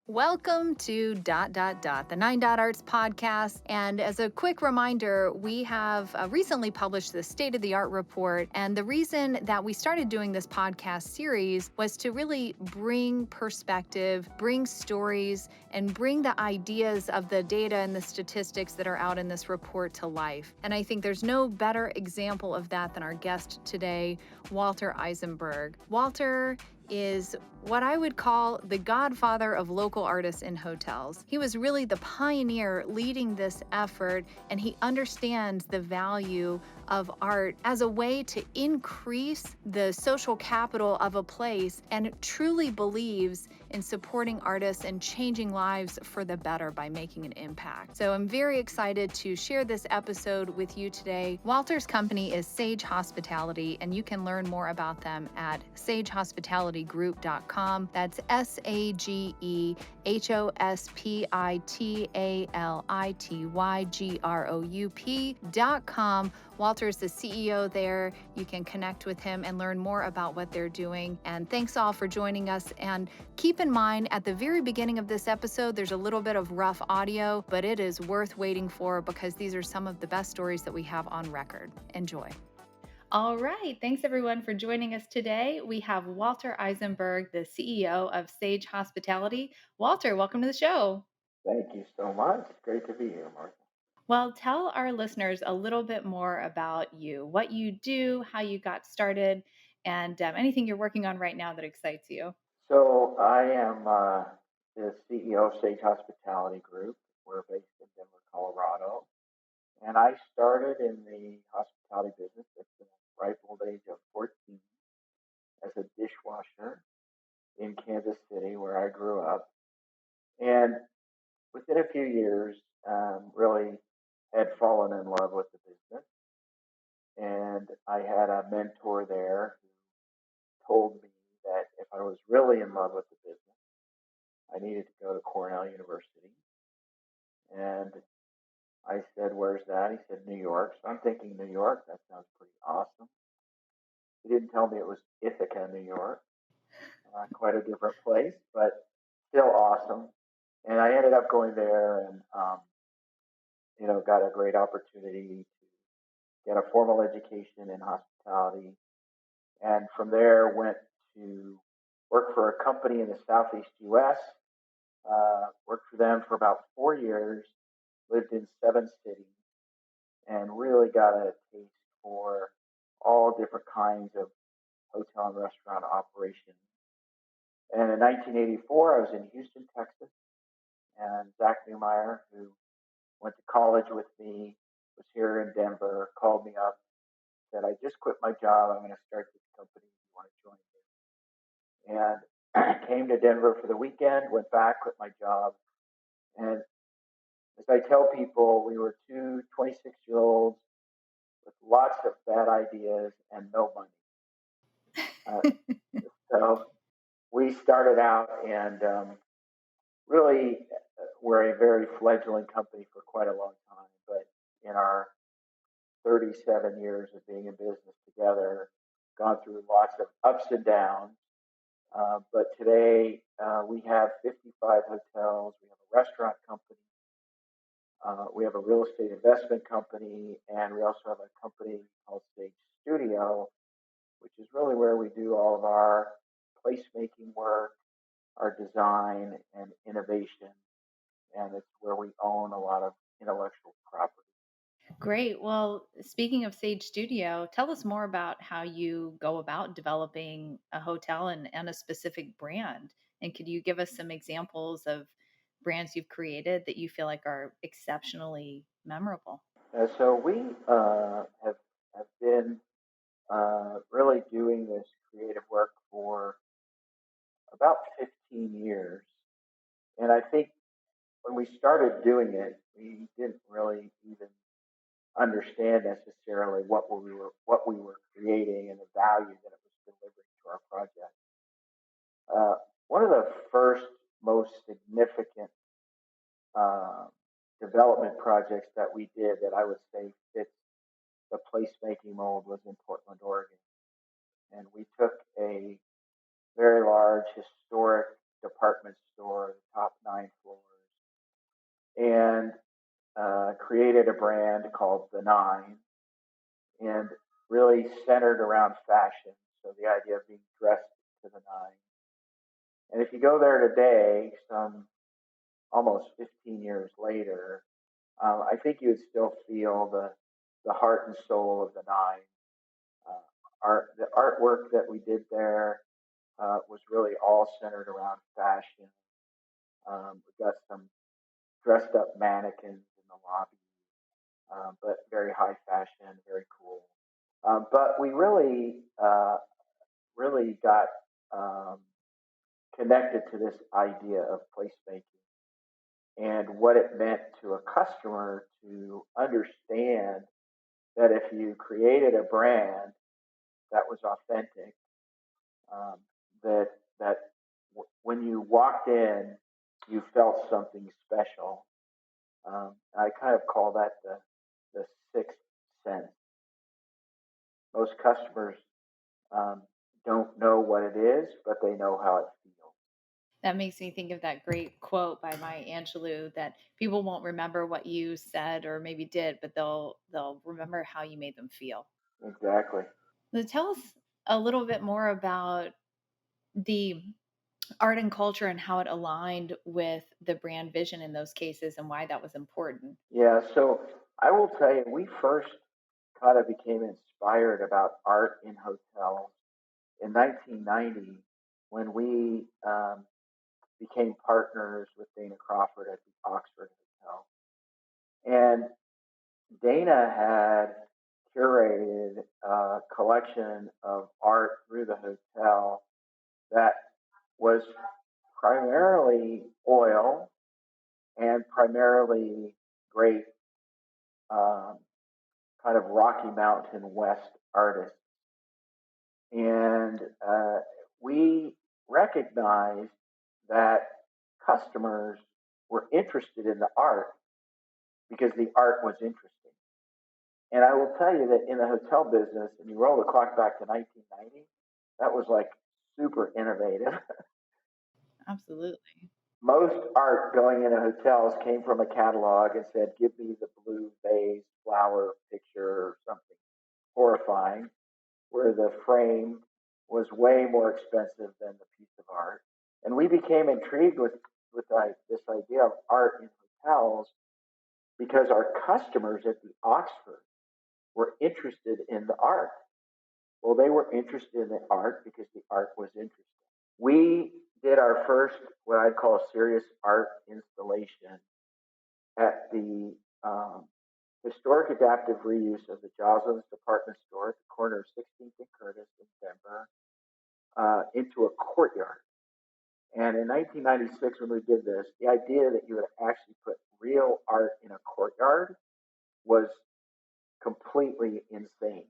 Welcome to the Nine Dot Arts podcast. And as a quick reminder, we have recently published the State of the Art report. And the reason that we started doing this podcast series was to really bring perspective, bring stories, and bring the ideas of the data and the statistics that are out in this report to life. And I think there's no better example of that than our guest today, Walter Isenberg. Walter is what I would call the godfather of local artists in hotels. He was really the pioneer leading this effort, and he understands the value of art as a way to increase the social capital of a place, and truly believes in supporting artists and changing lives for the better by making an impact. So I'm very excited to share this episode with you today. Walter's company is Sage Hospitality, and you can learn more about them at sagehospitalitygroup.com. That's sagehospitalitygroup.com. Walter is the CEO there. You can connect with him and learn more about what they're doing. And thanks all for joining us. And keep in mind, at the very beginning of this episode, there's a little bit of rough audio, but it is worth waiting for because these are some of the best stories that we have on record. Enjoy. All right. Thanks everyone for joining us today. We have Walter Isenberg, the CEO of Sage Hospitality. Walter, welcome to the show. Thank you so much. Great to be here, Martha. Well, tell our listeners a little bit more about you, what you do, how you got started, and anything you're working on right now that excites you. So I am the CEO of Sage Hospitality Group. We're based in Denver, Colorado, and I started in the hospitality business at the ripe old age of 14 as a dishwasher in Kansas City, where I grew up. And within a few years, really had fallen in love with the business. And I had a mentor there told me that if I was really in love with the business, I needed to go to Cornell University. And I said, "Where's that?" He said, "New York." So I'm thinking, New York, that sounds pretty awesome. He didn't tell me it was Ithaca, New York. Quite a different place, but still awesome. And I ended up going there and, got a great opportunity to get a formal education in hospitality. And from there, went to work for a company in the Southeast U.S. Worked for them for about 4 years, lived in 7 cities, and really got a taste for all different kinds of hotel and restaurant operations. And in 1984, I was in Houston, Texas, and Zach Newmeyer, who went to college with me, was here in Denver, called me up, said, "I just quit my job. I'm going to start this company. You want to join me?" And came to Denver for the weekend, went back, quit my job. And as I tell people, we were two 26-year-olds with lots of bad ideas and no money. So we started out and really we're a very fledgling company for quite a long time. But in our 37 years of being in business together, gone through lots of ups and downs. But today we have 55 hotels. We have a restaurant company. We have a real estate investment company, and we also have a company called Sage Studio, which is really where we do all of our placemaking work, our design and innovation, and it's where we own a lot of intellectual property. Great. Well, speaking of Sage Studio, tell us more about how you go about developing a hotel and a specific brand. And could you give us some examples of brands you've created that you feel like are exceptionally memorable? So we have been really doing this creative work for about 15 years, and I think when we started doing it, we didn't really even understand necessarily what we were creating and the value that it was delivering to our project. One of the first most significant uh, development projects that we did that I would say fits the placemaking mold was in Portland, Oregon, and we took a very large historic department store, top created a brand called The Nine and really centered around fashion. So the idea of being dressed to the nine. And if you go there today, some almost 15 years later, I think you would still feel the heart and soul of the nine. The artwork that we did there was really all centered around fashion. We got some dressed up mannequins in the lobby, but very high fashion, very cool. But we really got um, connected to this idea of placemaking and what it meant to a customer to understand that if you created a brand that was authentic, um, that when you walked in, you felt something special. I kind of call that the sixth sense. Most customers um, don't know what it is, but they know how it feels. That makes me think of that great quote by Maya Angelou that people won't remember what you said or maybe did, but they'll remember how you made them feel. Exactly. So tell us a little bit more about the art and culture and how it aligned with the brand vision in those cases and why that was important. Yeah. So I will tell you, we first kind of became inspired about art in hotels in 1990 when we became partners with Dana Crawford at the Oxford Hotel. And Dana had curated a collection of art through the hotel that was primarily oil and primarily great um, kind of Rocky Mountain West artists. And we recognized that customers were interested in the art because the art was interesting. And I will tell you that in the hotel business, and you roll the clock back to 1990, that was like super innovative. Absolutely. Most art going into hotels came from a catalog and said, "Give me the blue vase flower picture," or something horrifying, where the frame was way more expensive than the piece of art. And we became intrigued with this idea of art in hotels because our customers at the Oxford were interested in the art. Well, they were interested in the art because the art was interesting. We did our first, what I'd call a serious art installation at the historic adaptive reuse of the Joslyn's department store at the corner of 16th and Curtis in Denver into a courtyard. And in 1996, when we did this, the idea that you would actually put real art in a courtyard was completely insane.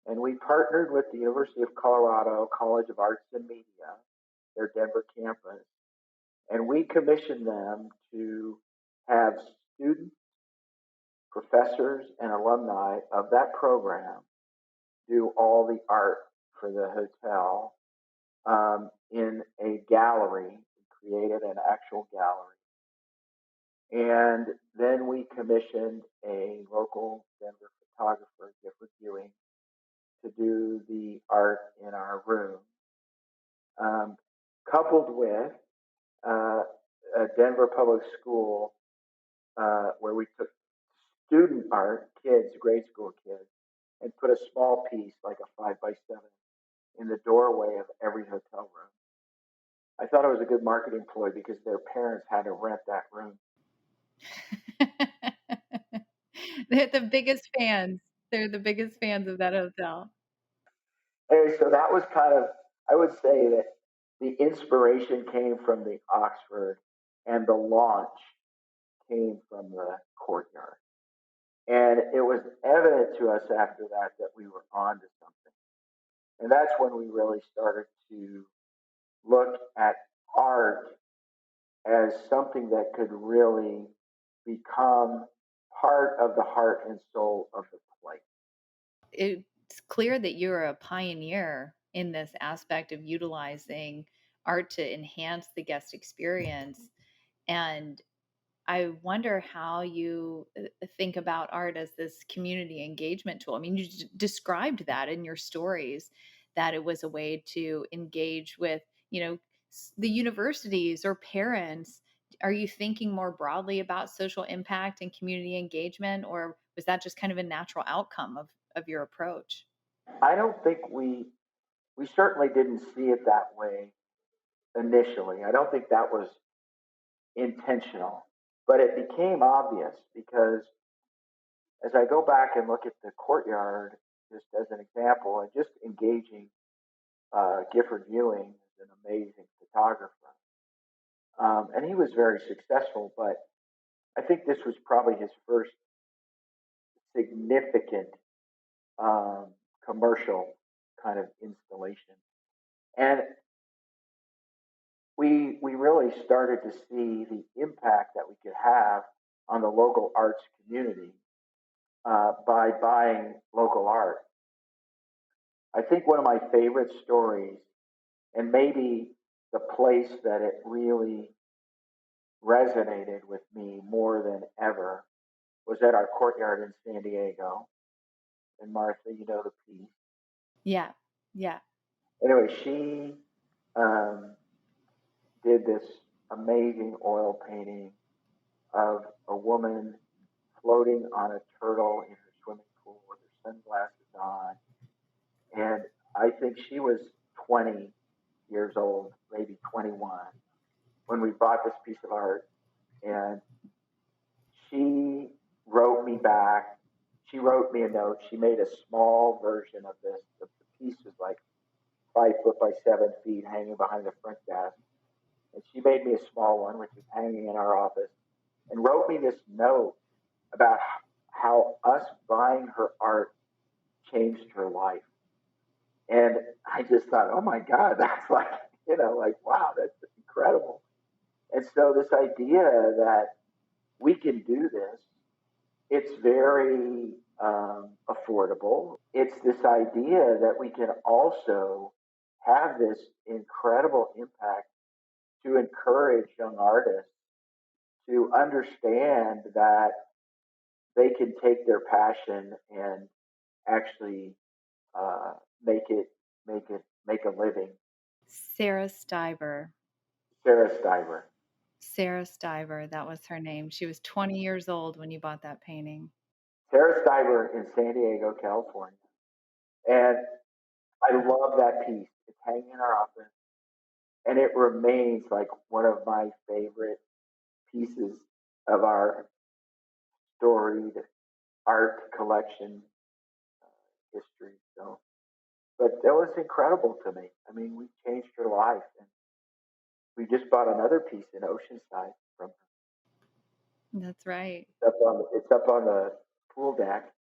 And we partnered with the University of Colorado College of Arts and Media, their Denver campus, and we commissioned them to have students, professors, and alumni of that program do all the art for the hotel in a gallery. We created an actual gallery. And then we commissioned a local Denver photographer, Gifford Ewing, to do the art in our room, um, coupled with a Denver public school where we took student art, kids, grade school kids, and put a small piece, like a 5 by 7, in the doorway of every hotel room. I thought it was a good marketing ploy because their parents had to rent that room. They're the biggest fans. They're the biggest fans of that hotel. And so that was kind of, I would say that the inspiration came from the Oxford and the launch came from the courtyard. And it was evident to us after that that we were on to something. And that's when we really started to look at art as something that could really become part of the heart and soul of the place. It's clear that you're a pioneer in this aspect of utilizing art to enhance the guest experience. And I wonder how you think about art as this community engagement tool. I mean, you described that in your stories, that it was a way to engage with, the universities or parents. Are you thinking more broadly about social impact and community engagement, or was that just kind of a natural outcome of your approach? I don't think we certainly didn't see it that way initially. I don't think that was intentional, but it became obvious because as I go back and look at the courtyard, just as an example, and just engaging Gifford Ewing is an amazing photographer, and he was very successful. But I think this was probably his first significant um, commercial kind of installation, and we really started to see the impact that we could have on the local arts community by buying local art. I think one of my favorite stories, and maybe the place that it really resonated with me more than ever, was at our courtyard in San Diego. And Martha, you know the piece. Yeah. Yeah. Anyway, she um, did this amazing oil painting of a woman floating on a turtle in her swimming pool with her sunglasses on. And I think she was 20 years old, maybe 21, when we bought this piece of art. And she wrote me back. She wrote me a note. She made a small version of this. The piece was like 5 foot by 7 feet hanging behind the front desk. And she made me a small one, which is hanging in our office, and wrote me this note about how us buying her art changed her life. And I just thought, oh my God, that's like, like, wow, that's incredible. And so this idea that we can do this, it's very affordable. It's this idea that we can also have this incredible impact to encourage young artists to understand that they can take their passion and actually uh, make it, make a living. Sarah Stiver. Sarah Stiver. Sarah Stiver, that was her name. She was 20 years old when you bought that painting. Sarah Stiver in San Diego, California. And I love that piece. It's hanging in our office. And it remains like one of my favorite pieces of our storied art collection history. So, but that was incredible to me. I mean, we changed her life, and we just bought another piece in Oceanside from her. That's right. It's up on the pool deck,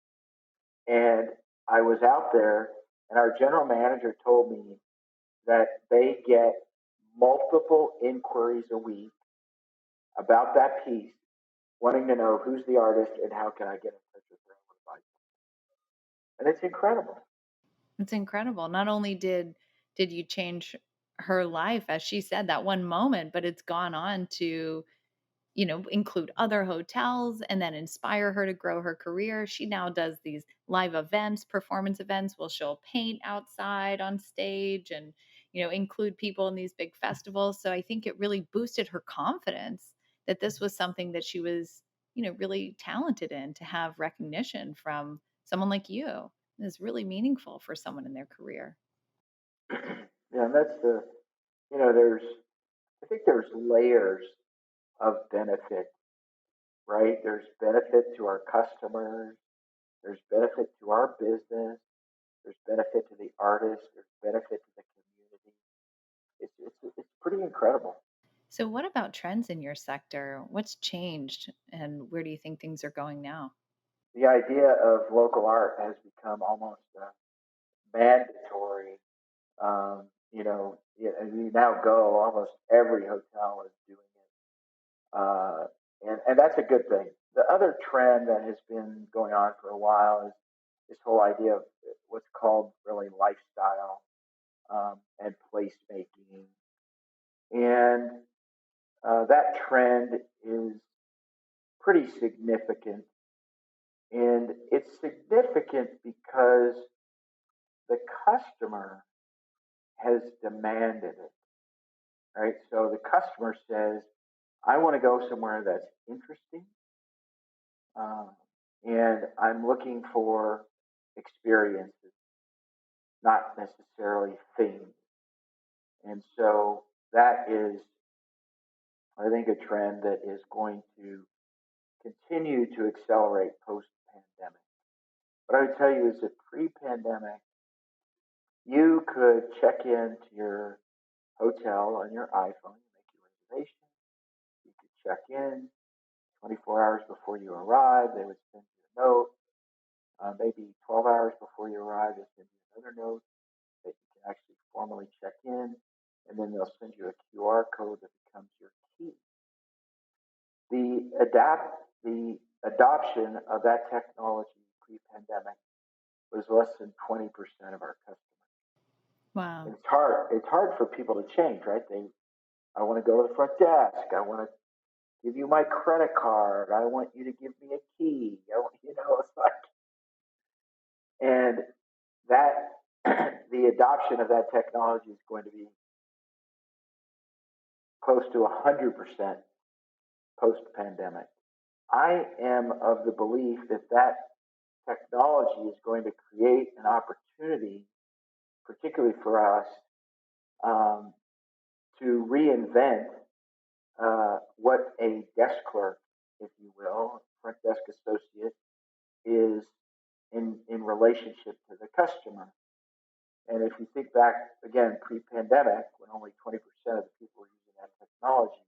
and I was out there, and our general manager told me that they get multiple inquiries a week about that piece, wanting to know who's the artist and how can I get in touch with them with my. And it's incredible. It's incredible. Not only did you change her life, as she said, that one moment, but it's gone on to, include other hotels and then inspire her to grow her career. She now does these live events, performance events. Well, she'll paint outside on stage and, include people in these big festivals. So I think it really boosted her confidence that this was something that she was, really talented in, to have recognition from someone like you is really meaningful for someone in their career. Yeah, and that's there's, I think there's layers of benefit, right? There's benefit to our customers, there's benefit to our business, there's benefit to the artist, there's benefit to the community. It's pretty incredible. So, what about trends in your sector? What's changed and where do you think things are going now? The idea of local art has become almost mandatory. And you now go, almost every hotel is doing it, and that's a good thing. The other trend that has been going on for a while is this whole idea of what's called really lifestyle and placemaking, and that trend is pretty significant. And it's significant because the customer has demanded it, right? So the customer says, I want to go somewhere that's interesting, um, and I'm looking for experiences, not necessarily things. And so that is, I think, a trend that is going to continue to accelerate post pandemic. What I would tell you is that pre pandemic, you could check into your hotel on your iPhone, you make your reservation, you could check in 24 hours before you arrive, they would send you a note. Maybe 12 hours before you arrive, they send you another note that you can actually formally check in, and then they'll send you a QR code that becomes your key. The adoption of that technology pre-pandemic was less than 20% of our customers. Wow. It's hard. It's hard for people to change, right? I want to go to the front desk. I want to give you my credit card. I want you to give me a key. It's like, and that the adoption of that technology is going to be close to 100% post-pandemic. I am of the belief that technology is going to create an opportunity, particularly for us, um, to reinvent what a desk clerk, if you will, front desk associate, is in relationship to the customer. And if you think back again pre-pandemic, when only 20% of the people were using that technology,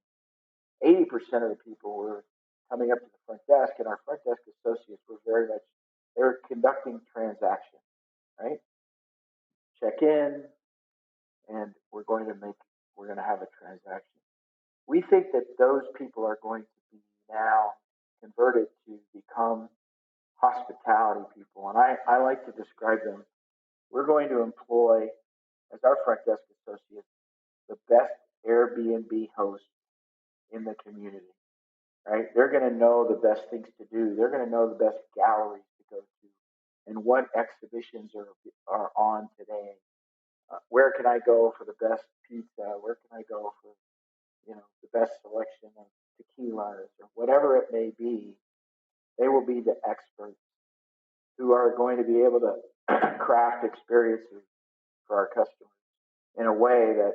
80% of the people were coming up to the front desk, and our front desk associates were very much they were conducting transactions, right? Check in, and we're going to have a transaction. We think that those people are going to be now converted to become hospitality people, and I like to describe them. We're going to employ as our front desk associates the best Airbnb hosts in the community, right? They're going to know the best things to do. They're going to know the best galleries to go to and what exhibitions are on today. Where can I go for the best pizza? Where can I go for, the best selection of tequilas or whatever it may be? They will be the experts who are going to be able to craft experiences for our customers in a way that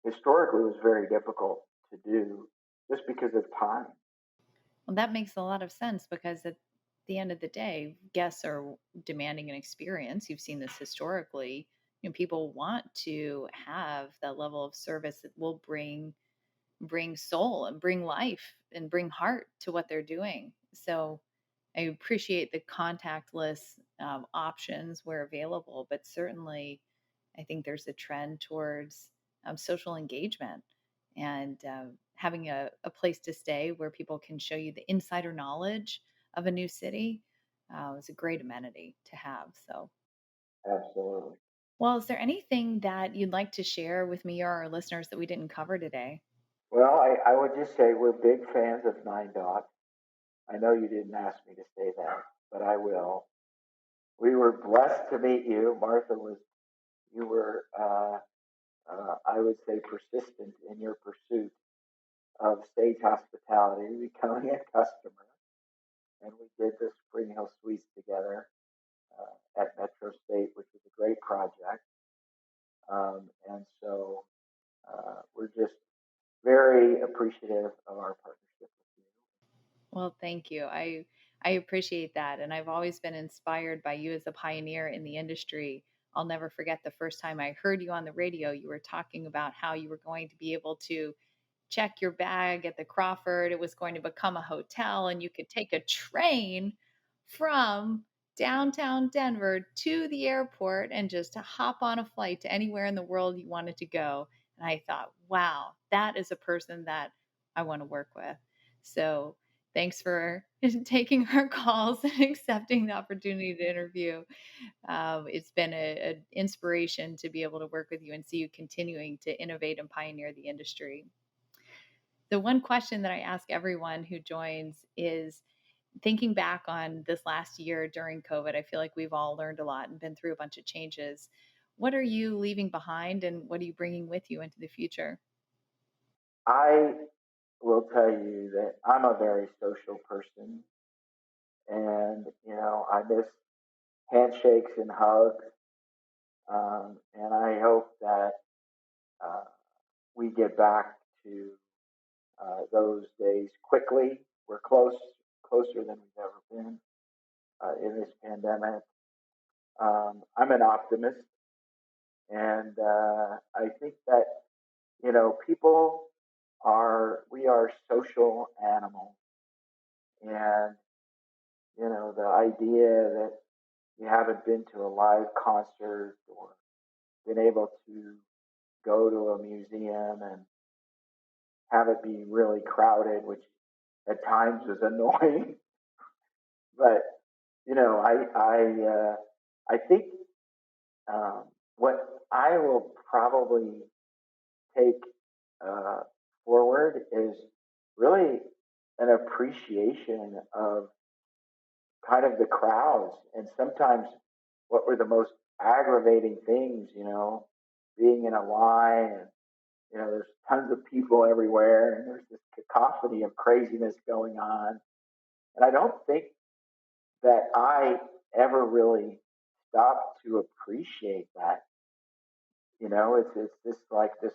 historically was very difficult to do just because of time. Well, that makes a lot of sense because at the end of the day, guests are demanding an experience. You've seen this historically. People want to have that level of service that will bring soul and bring life and bring heart to what they're doing. So I appreciate the contactless options where available, but certainly I think there's a trend towards social engagement and having a place to stay where people can show you the insider knowledge of a new city is a great amenity to have. So, Absolutely. well, is there anything that you'd like to share with me or our listeners that we didn't cover today? Well, I would just say we're big fans of Nine Dot. I know you didn't ask me to say that, but I will. We were blessed to meet you. You were, I would say, persistent in your pursuit of stage hospitality, becoming a customer. And we did the Spring Hill Suites together at Metro State, which was a great project. And so we're just very appreciative of our partnership with you. Well, thank you. I appreciate that, and I've always been inspired by you as a pioneer in the industry. I'll never forget the first time I heard you on the radio. You were talking about how you were going to be able to check your bag at the Crawford. It was going to become a hotel, and you could take a train from downtown Denver to the airport and just to hop on a flight to anywhere in the world you wanted to go. And I thought, wow, that is a person that I want to work with. So thanks for taking our calls and accepting the opportunity to interview. It's been an inspiration to be able to work with you and see you continuing to innovate and pioneer the industry. The one question that I ask everyone who joins is thinking back on this last year during COVID. I feel like we've all learned a lot and been through a bunch of changes. What are you leaving behind and what are you bringing with you into the future? I will tell you that I'm a very social person, and I miss handshakes and hugs, and I hope that uh, we get back to those days quickly. We're closer than we've ever been in this pandemic. I'm an optimist, and I think that people we are social animals, and the idea that you haven't been to a live concert or been able to go to a museum and have it be really crowded, which at times is annoying. But I think what I will probably take uh, forward is really an appreciation of kind of the crowds, and sometimes what were the most aggravating things, being in a line, and there's tons of people everywhere, and there's this cacophony of craziness going on. And I don't think that I ever really stopped to appreciate that. It's this like this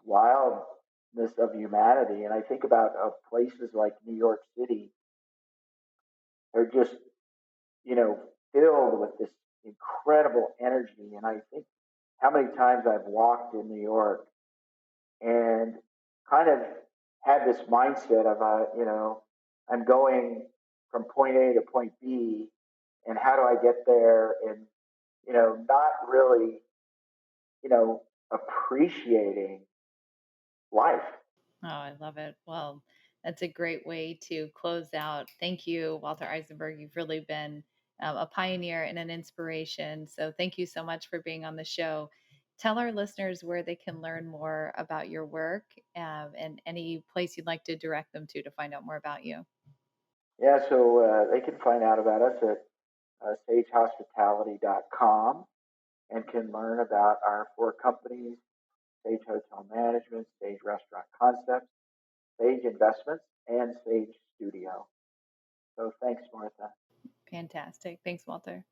wildness of humanity. And I think about places like New York City, they're just you know filled with this incredible energy. And I think how many times I've walked in New York and kind of had this mindset of I'm going from point A to point B, and how do I get there, and not really appreciating life. Oh, I love it. Well, that's a great way to close out. Thank you, Walter Eisenberg. You've really been a pioneer and an inspiration. So thank you so much for being on the show. Tell our listeners where they can learn more about your work and any place you'd like to direct them to find out more about you. Yeah, so they can find out about us at stagehospitality.com, and can learn about our four companies: Stage Hotel Management, Stage Restaurant Concepts, Stage Investments, and Stage Studio. So thanks, Martha. Fantastic. Thanks, Walter.